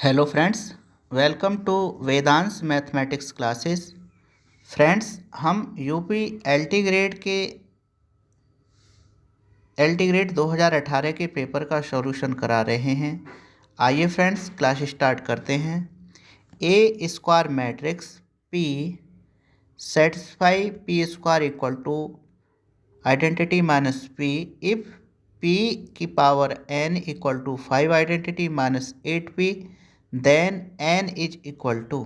Hello friends, welcome to Vedansh mathematics classes. Friends, हम UP LT grade 2018 के paper का solution करा रहे हैं। आइए फ्रेंड्स, क्लास स्टार्ट करते हैं। A square matrix P satisfy P square equal to identity minus P if P की power n equal to 5 identity minus 8p then n is equal to.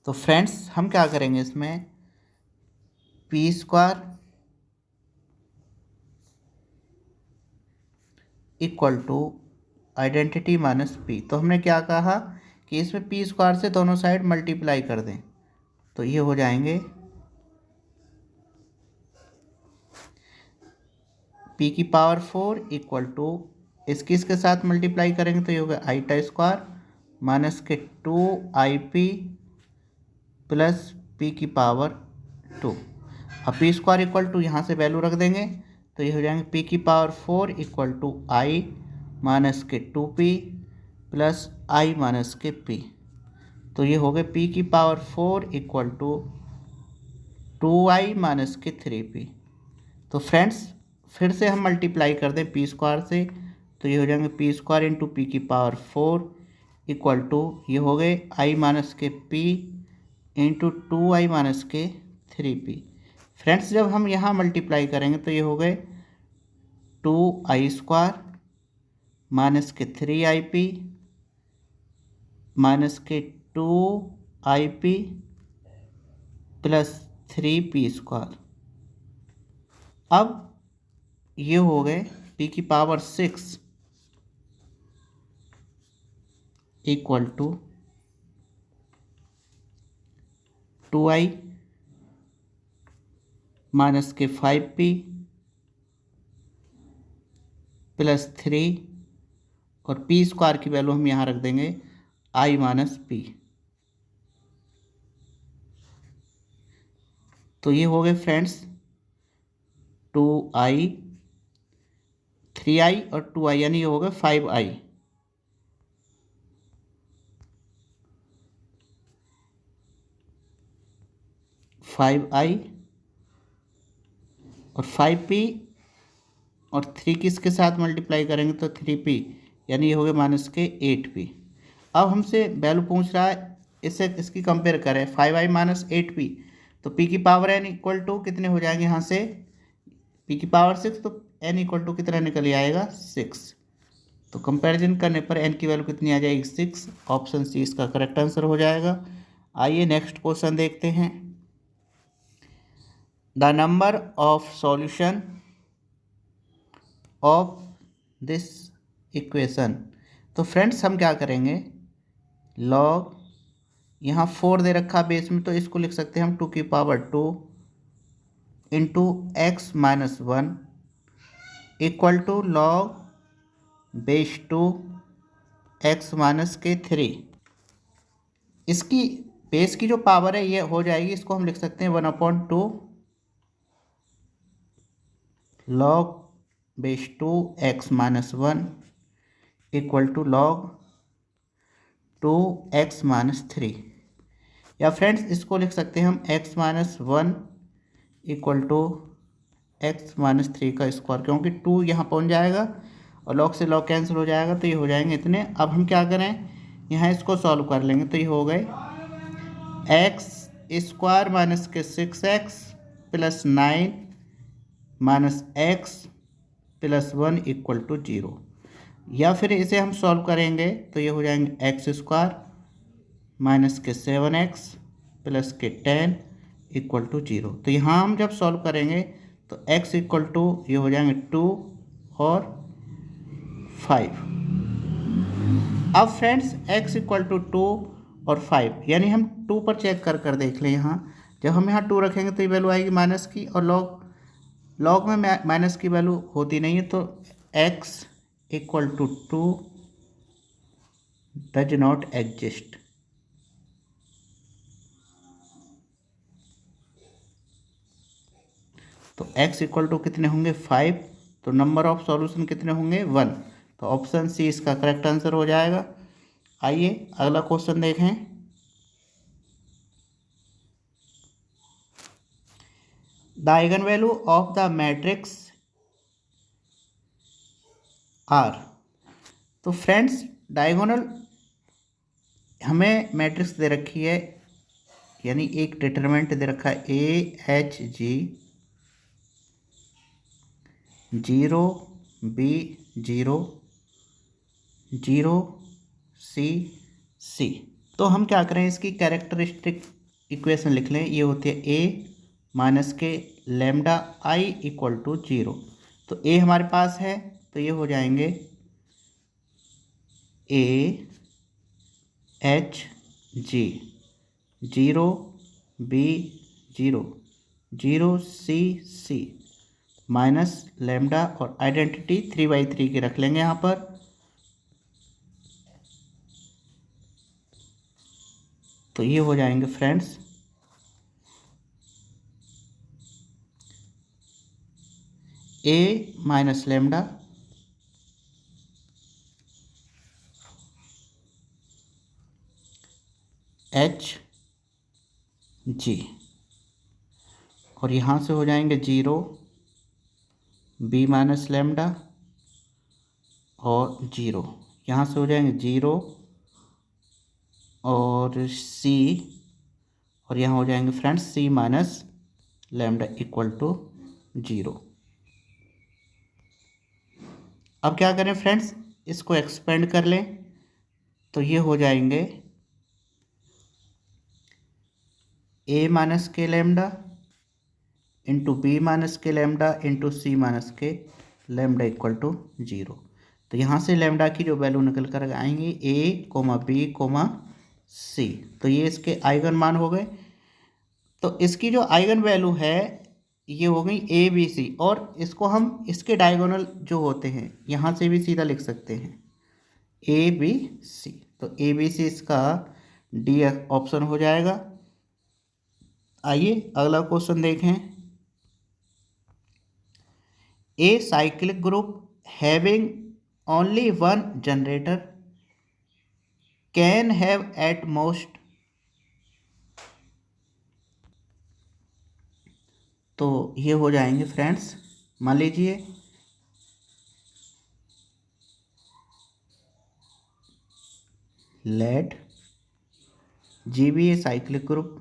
तो friends, हम क्या करेंगे इसमें, P square equal to identity minus P. तो हमने क्या कहा कि इसमें पी स्क्वायर से दोनों साइड मल्टीप्लाई कर दें, तो ये हो जाएंगे पी की पावर 4 इक्वल टू इसके साथ मल्टीप्लाई करेंगे तो ये होगा आई टा स्क्वायर माइनस के 2 IP प्लस पी की पावर 2। अब पी स्क्वायर इक्वल टू यहाँ से वैल्यू रख देंगे तो ये हो जाएंगे पी की power 4 equal to I minus K 2p plus I minus K p। तो ये हो गए पी की power 4 equal to 2i minus के 3p। तो फ्रेंड्स, फिर से हम मल्टीप्लाई कर दें पी स्क्वायर से तो ये हो जाएंगे पी स्क्वायर इंटू पी की पावर 4 इक्वल टू ये हो गए आई minus K p into 2i minus के 3p। फ्रेंड्स, जब हम यहाँ मल्टीप्लाई करेंगे तो ये हो गए 2i स्क्वायर माइनस के 3IP माइनस के 2IP प्लस 3p स्क्वायर। अब ये हो गए p की power 6 equal to 2i minus के 5p प्लस 3 और p स्क्वायर की वैल्यू हम यहाँ रख देंगे i माइनस p। तो ये हो गए फ्रेंड्स 2i 3i और 2i यानी ये हो गए 5i। और 5p और 3 किसके साथ मल्टीप्लाई करेंगे तो 3p यानी ये हो गए माइनस के 8p। अब हमसे वैल्यू पूछ रहा है, इससे इसकी कंपेयर करें 5i माइनस 8p तो p की पावर n इक्वल टू कितने हो जाएंगे, यहाँ से p की पावर 6 तो n इक्वल टू कितना निकल आएगा 6। तो कंपैरिजन करने पर n की वैल्यू कितनी आ जाएगी 6। ऑप्शन सी इसका करेक्ट आंसर हो जाएगा। आइए नेक्स्ट क्वेश्चन देखते हैं। The number of solution of this equation. तो फ्रेंड्स, हम क्या करेंगे, लॉग यहाँ 4 दे रखा बेस में तो इसको लिख सकते हैं हम 2 की power 2 into X minus 1 equal to log base 2 X minus K 3। इसकी बेस की जो पावर है ये हो जाएगी, इसको हम लिख सकते हैं 1/2 log base 2 X minus 1 equal to log 2 X minus 3। या फ्रेंड्स, इसको लिख सकते हैं हम X minus 1 equal to X minus 3 का स्क्वायर, क्योंकि 2 यहाँ पहुँच जाएगा और लॉग से लॉग कैंसिल हो जाएगा तो ये हो जाएंगे इतने। अब हम क्या करें, यहाँ इसको सॉल्व कर लेंगे तो ये हो गए x square minus K 6x plus 9 minus X plus 1 equal to 0। या फिर इसे हम सॉल्व करेंगे तो ये हो जाएंगे एक्स स्क्वायर माइनस के 7x प्लस के 10 इक्वल टू 0। तो यहाँ हम जब सॉल्व करेंगे तो x इक्वल टू ये हो जाएंगे 2 और 5। अब फ्रेंड्स, x इक्वल टू 2 और 5 यानी हम 2 पर चेक कर देख लें। यहाँ जब हम यहाँ 2 रखेंगे तो ये वैल्यू आएगी माइनस की, और लॉग में माइनस की वैल्यू होती नहीं है तो x equal to 2 does not exist. तो x इक्वल टू कितने होंगे 5, तो नंबर ऑफ सॉल्यूशन कितने होंगे 1। तो ऑप्शन सी इसका करेक्ट आंसर हो जाएगा। आइए अगला क्वेश्चन देखें। The eigen value of the matrix are. तो फ्रेंड्स डायगोनल हमें मैट्रिक्स दे रखी है, यानी एक डिटरमिनेंट दे रखा है AHG 0 B 0 0 C C। तो हम क्या करें, इसकी कैरेक्टरिस्टिक इक्वेशन लिख लें। ये होती है A माइनस के लैम्डा I इक्वल टू 0। तो A हमारे पास है, तो ये हो जाएंगे AHG 0 B 0 0 C C minus lambda और आइडेंटिटी 3/3 की रख लेंगे यहाँ पर। तो ये हो जाएंगे friends A minus lambda HG, और यहाँ से हो जाएंगे 0 B माइनस लैम्डा और 0, यहाँ से हो जाएंगे 0 और C, और यहाँ हो जाएंगे friends C minus lambda equal to 0। अब क्या करें फ्रेंड्स, इसको एक्सपेंड कर लें। तो ये हो जाएंगे A माइनस के लैम्डा इंटू B माइनस के लैम्डा इंटू C माइनस के लैम्डा इक्वल टू 0। तो यहाँ से लैम्डा की जो वैल्यू निकल कर आएंगी A, B, C। तो ये इसके आइगन मान हो गए। तो इसकी जो आइगन वैल्यू है ये हो गई ABC, और इसको हम इसके डायगोनल जो होते हैं यहाँ से भी सीधा लिख सकते हैं ABC। तो ABC इसका D ऑप्शन हो जाएगा। आइए अगला क्वेश्चन देखें। A cyclic group having only one generator can have at most. तो ये हो जाएंगे फ्रेंड्स, मान लीजिए let G be a cyclic group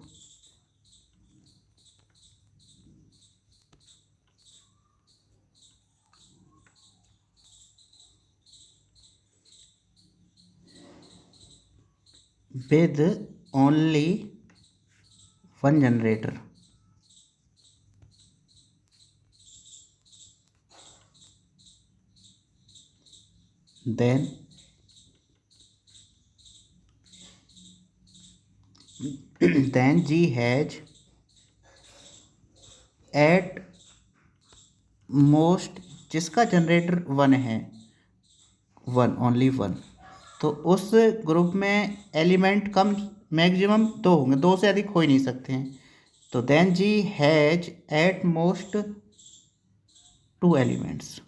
with only one generator, then G has at most, जिसका जनरेटर 1 है, 1 ओनली 1, तो उस ग्रुप में एलिमेंट कम मैक्सिमम 2 होंगे, 2 से अधिक हो ही नहीं सकते हैं। तो then G has at most 2 elements.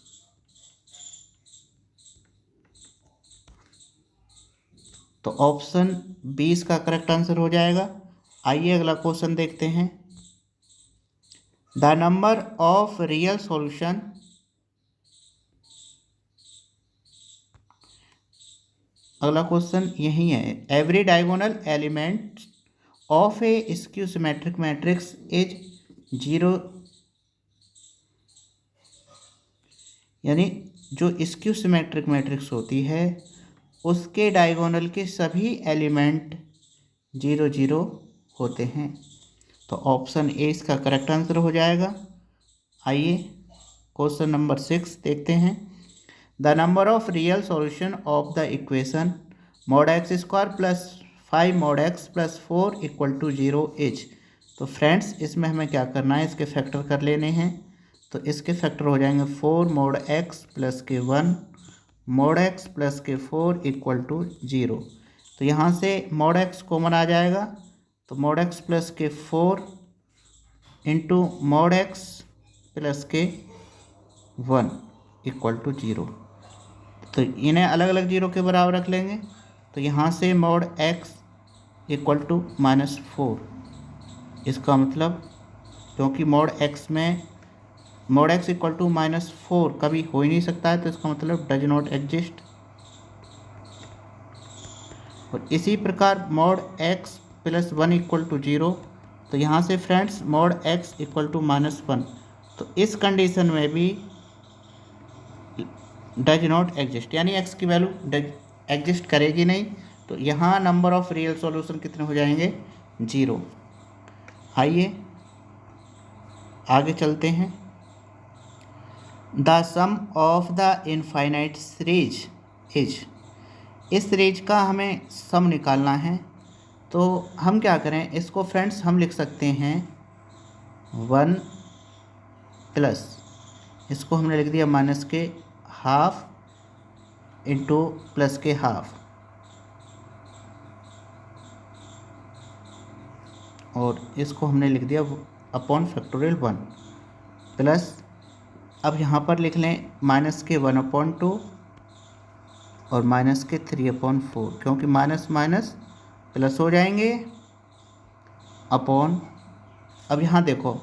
तो ऑप्शन 20 का करेक्ट आंसर हो जाएगा। आइए अगला क्वेश्चन देखते हैं। The number of real solution, अगला क्वेश्चन यही है। Every diagonal element of A skew symmetric matrix is 0, यानी जो स्क्यू सिमेट्रिक मैट्रिक्स होती है उसके डायगोनल के सभी एलिमेंट 0 0 होते हैं। तो ऑप्शन ए इसका करेक्ट आंसर हो जाएगा। आइए क्वेश्चन नंबर 6 देखते हैं। The number of real solution of the equation mod x square plus 5 mod x plus 4 equal to 0 is. तो फ्रेंड्स इसमें हमें क्या करना है, इसके फैक्टर कर लेने हैं। तो इसके फैक्टर हो जाएंगे 4 mod x प्लस के 1 mod x प्लस के 4 इक्वल टू 0। तो यहाँ से mod x कॉमन आ जाएगा, तो mod x प्लस के 4 इंटू mod x प्लस के 1 इक्वल टू 0। तो इन्हें अलग अलग 0 के बराबर रख लेंगे। तो यहाँ से मॉड एक्स इक्वल टू -4, इसका मतलब क्योंकि मॉड एक्स इक्वल टू -4 कभी हो ही नहीं सकता है, तो इसका मतलब डज नॉट एग्जिस्ट। और इसी प्रकार mod X plus 1 equal to 0, तो यहाँ से friends mod X equal to -1, तो इस कंडीशन में भी डज नॉट एग्जिस्ट, यानी एक्स की वैल्यू डज एग्जिस्ट करेगी नहीं। तो यहाँ नंबर ऑफ रियल सॉल्यूशन कितने हो जाएंगे? 0। आइए आगे चलते हैं। The sum of the infinite series is, इस सीरीज का हमें सम निकालना है। तो हम क्या करें, इसको फ्रेंड्स हम लिख सकते हैं 1 प्लस, इसको हमने लिख दिया माइनस के हाफ इंटू प्लस के हाफ, और इसको हमने लिख दिया अपॉन फैक्टोरियल 1 प्लस, अब यहाँ पर लिख लें माइनस के 1/2 और माइनस के 3/4, क्योंकि माइनस माइनस प्लस हो जाएंगे अपॉन। अब यहाँ देखो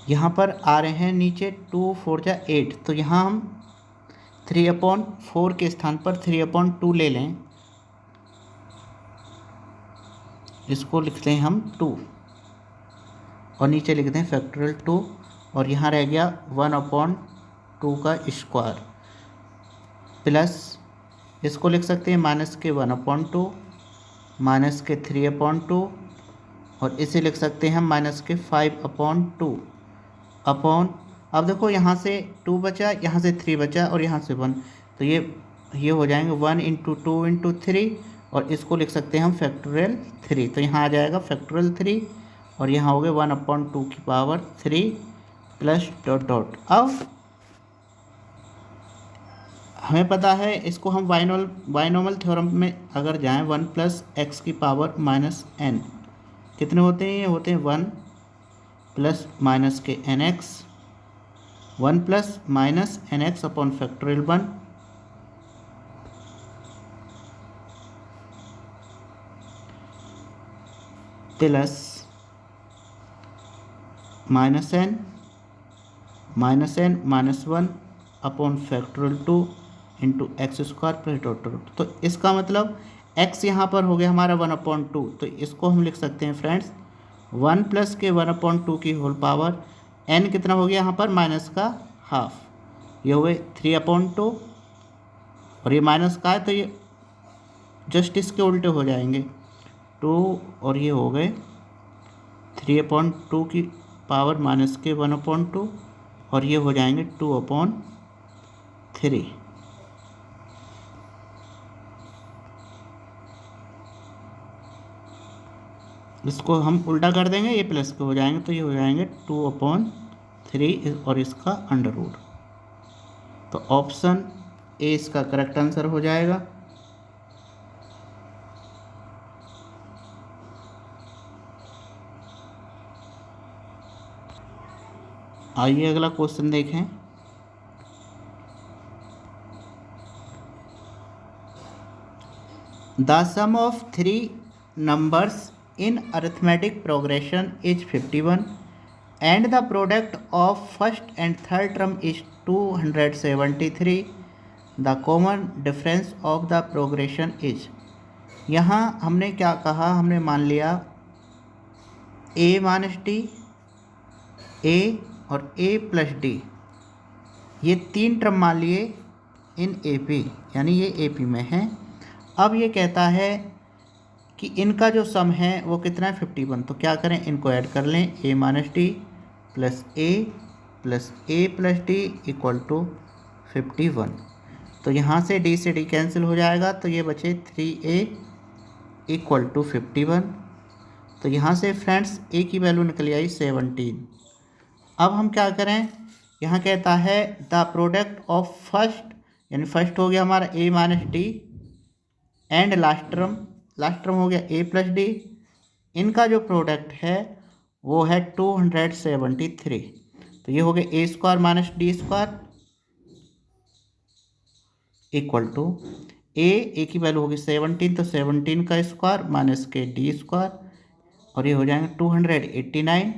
यहाँ पर आ रहे हैं नीचे 2 4 जा 8, तो यहाँ हम 3/4 के स्थान पर 3/2 ले लें, इसको लिखते हैं हम 2 और नीचे लिखते हैं फैक्टोरियल 2, और यहाँ रह गया 1/2 का स्क्वायर प्लस, इसको लिख सकते हैं माइनस के 1/2 माइनस के 3/2, और इसे लिख सकते हैं हम माइनस के 5/2 अपॉन। अब देखो यहाँ से 2 बचा, यहाँ से 3 बचा और यहाँ से 1, तो ये हो जाएंगे 1 × 2 × 3, और इसको लिख सकते हैं हम फैक्टोरियल 3, तो यहाँ आ जाएगा फैक्टोरियल 3, और यहाँ हो गए 1/2 की पावर 3 प्लस डॉट डॉट। अब हमें पता है, इसको हम बाइनोमियल थ्योरम में अगर जाएं, 1 + x की पावर -n कितने होते हैं? ये होते हैं 1 प्लस माइनस के nx, 1 plus minus nx upon factorial 1 plus -n -1 upon factorial 2 into x² plus dot dot. तो इसका मतलब x यहाँ पर हो गया हमारा 1/2, तो इसको हम लिख सकते हैं फ्रेंड्स 1 प्लस के 1/2 की होल पावर, n कितना हो गया यहाँ पर? माइनस का हाफ, ये हो गए 3/2, और ये माइनस का है तो ये जस्ट इसके उल्टे हो जाएंगे 2, और ये हो गए 3/2 की पावर माइनस के 1/2, और ये हो जाएंगे 2/3। इसको हम उल्टा कर देंगे, ये प्लस के हो जाएंगे, तो ये हो जाएंगे 2/3 और इसका अंडर रूट। तो ऑप्शन ए इसका करेक्ट आंसर हो जाएगा। आइए अगला क्वेश्चन देखें। The sum of 3 numbers in arithmetic progression is 51 and the product of first and third term is 273. The common difference of the progression is, यहाँ हमने क्या कहा, हमने मान लिया a माइनस डी, a और a प्लस डी, ये 3 term मान लिए इन AP, यानी ये AP में है। अब ये कहता है कि इनका जो सम है वो कितना है? 51। तो क्या करें, इनको ऐड कर लें, a minus D plus a plus D equal to 51। तो यहाँ से d से d कैंसिल हो जाएगा, तो ये बचे 3a इक्वल टू 51। तो यहाँ से फ्रेंड्स a की वैल्यू निकल आई 17। अब हम क्या करें, यहाँ कहता है द प्रोडक्ट ऑफ फर्स्ट, यानी फर्स्ट हो गया हमारा a minus D and last term हो गया a प्लस डी, इनका जो प्रोडक्ट है वो है 273। तो ये हो गया a² माइनस डी² इक्वल टू ए की वैल्यू होगी 17, तो 17 का स्क्वायर माइनस के डी स्क्वायर, और ये हो जाएंगे 289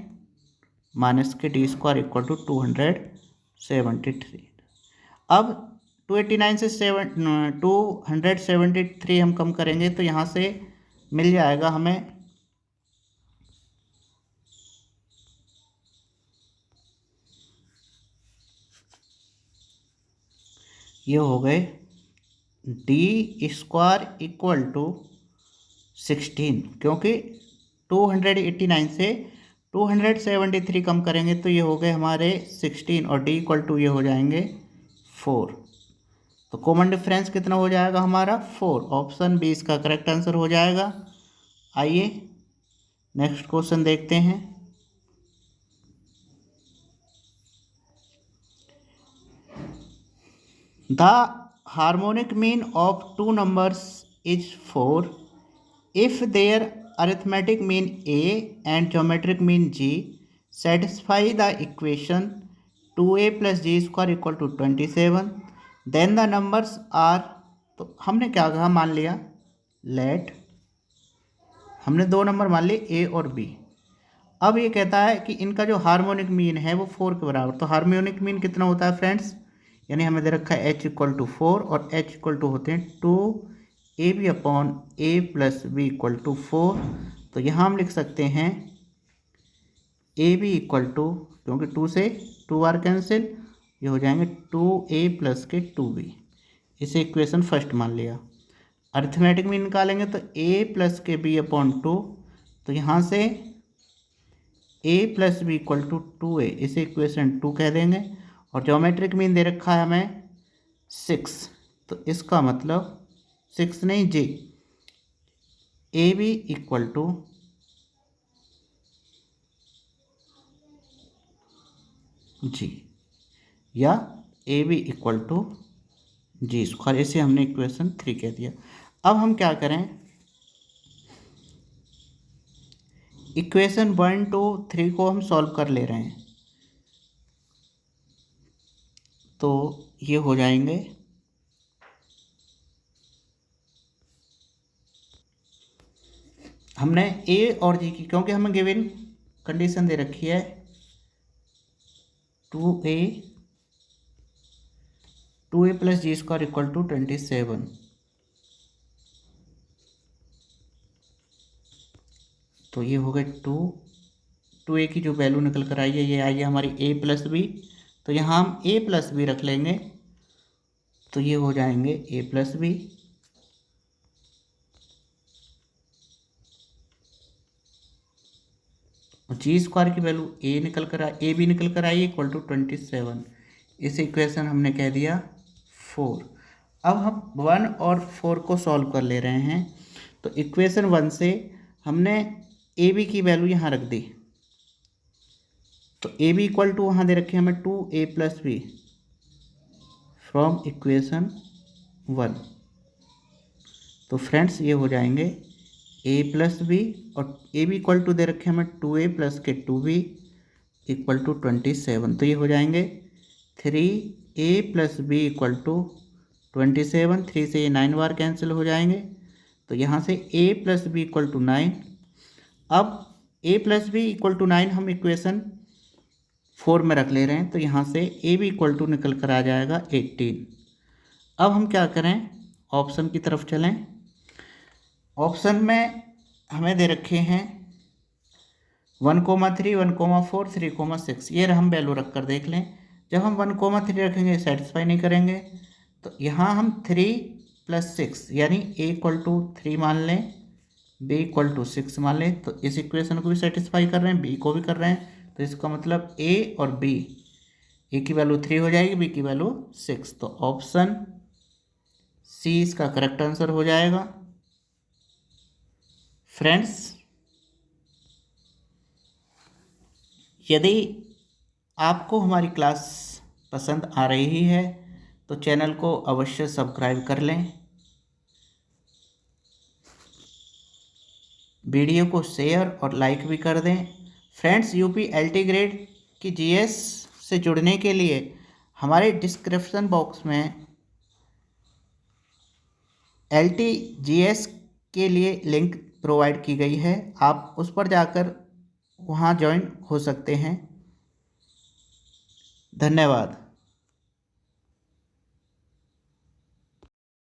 माइनस के डी स्क्वायर इक्वल टू 273। अब 289 से 273 हम कम करेंगे तो यहाँ से मिल जाएगा हमें ये हो गए डी स्क्वायर इक्वल टू 16, क्योंकि 289 से 273 कम करेंगे तो ये हो गए हमारे 16 और डी इक्वल टू ये हो जाएंगे 4। तो कॉमन डिफरेंस कितना हो जाएगा हमारा 4। ऑप्शन बी इसका करेक्ट आंसर हो जाएगा। आइए नेक्स्ट क्वेश्चन देखते हैं। The harmonic mean of two numbers is 4 if their arithmetic mean a and geometric mean g satisfy the equation 2a plus g square equal to 27, then the numbers are। तो हमने क्या कहा, मान लिया late, हमने दो नंबर मान लिए a और b। अब ये कहता है कि इनका जो हार्मोनिक मीन है वो 4 के बराबर। तो हार्मोनिक मीन कितना होता है फ्रेंड्स, यानी हमें दे रखा है h इक्वल टू 4 और h इक्वल टू होते हैं 2ab upon a plus B equal to 4। तो यहाँ हम लिख सकते हैं ए बी इक्वल टू, क्योंकि 2 से 2 बार कैंसिल, ये हो जाएंगे 2a प्लस के 2b। इसे इक्वेशन फर्स्ट मान लिया। अरिथमेटिक मीन निकालेंगे तो a plus K b upon 2, तो यहाँ से a plus B equal to 2a, इसे इक्वेशन 2 कह देंगे। और ज्योमेट्रिक मीन दे रखा है हमें 6, तो इसका मतलब 6 नहीं जी, A B equal to G या A B equal to G square, इसे हमने इक्वेशन 3 कह दिया। अब हम क्या करें, इक्वेशन 1 2 3 को हम सॉल्व कर ले रहे हैं, तो ये हो जाएंगे हमने ए और जी की, क्योंकि हमें गिवन कंडीशन दे रखी है 2a plus G square equal to 27। तो ये हो गए 2a की जो वैल्यू निकल कर आई है ये आई है हमारी a प्लस बी। तो यहाँ हम a प्लस बी रख लेंगे, तो ये हो जाएंगे a प्लस बी और जी स्क्वायर की वैल्यू a बी निकल कर आई इक्वल टू 27। इस इक्वेशन हमने कह दिया 4। अब हम 1 और 4 को सॉल्व कर ले रहे हैं। तो इक्वेशन 1 से हमने ए बी की वैल्यू यहाँ रख दी, तो ए बी इक्वल टू वहाँ दे रखे हमें 2a plus B from equation 1। तो फ्रेंड्स ये हो जाएंगे a प्लस बी और ए बी इक्वल टू दे रखे हमें 2a प्लस के 2b इक्वल टू 27। तो ये हो जाएंगे 3a plus B equal to 27। 3 से ये 9 बार कैंसिल हो जाएंगे, तो यहाँ से a plus B equal to 9। अब a plus B equal to 9 हम इक्वेशन 4 में रख ले रहे हैं, तो यहाँ से a बी इक्वल टू निकल कर आ जाएगा 18। अब हम क्या करें, ऑप्शन की तरफ चलें। ऑप्शन में हमें दे रखे हैं 1,3 1,4 3,6, ये हम वैल्यू रख कर देख लें। जब हम 1,3 रखेंगे सेटिस्फाई नहीं करेंगे, तो यहाँ हम 3 प्लस 6 यानी a इक्वल टू 3 मान लें, b इक्वल टू 6 मान लें। तो इस इक्वेशन को भी सेटिस्फाई कर रहे हैं, b को भी कर रहे हैं, तो इसका मतलब a और b, a की वैल्यू 3 हो जाएगी, b की वैल्यू 6। तो ऑप्शन सी इसका करेक्ट आंसर हो जाएगा। फ्रेंड्स, यदि आपको हमारी क्लास पसंद आ रही है तो चैनल को अवश्य सब्सक्राइब कर लें, वीडियो को शेयर और लाइक भी कर दें। फ्रेंड्स, यूपी एलटी ग्रेड की जीएस से जुड़ने के लिए हमारे डिस्क्रिप्शन बॉक्स में LTGS के लिए लिंक प्रोवाइड की गई है, आप उस पर जाकर वहाँ ज्वाइन हो सकते हैं। धन्यवाद।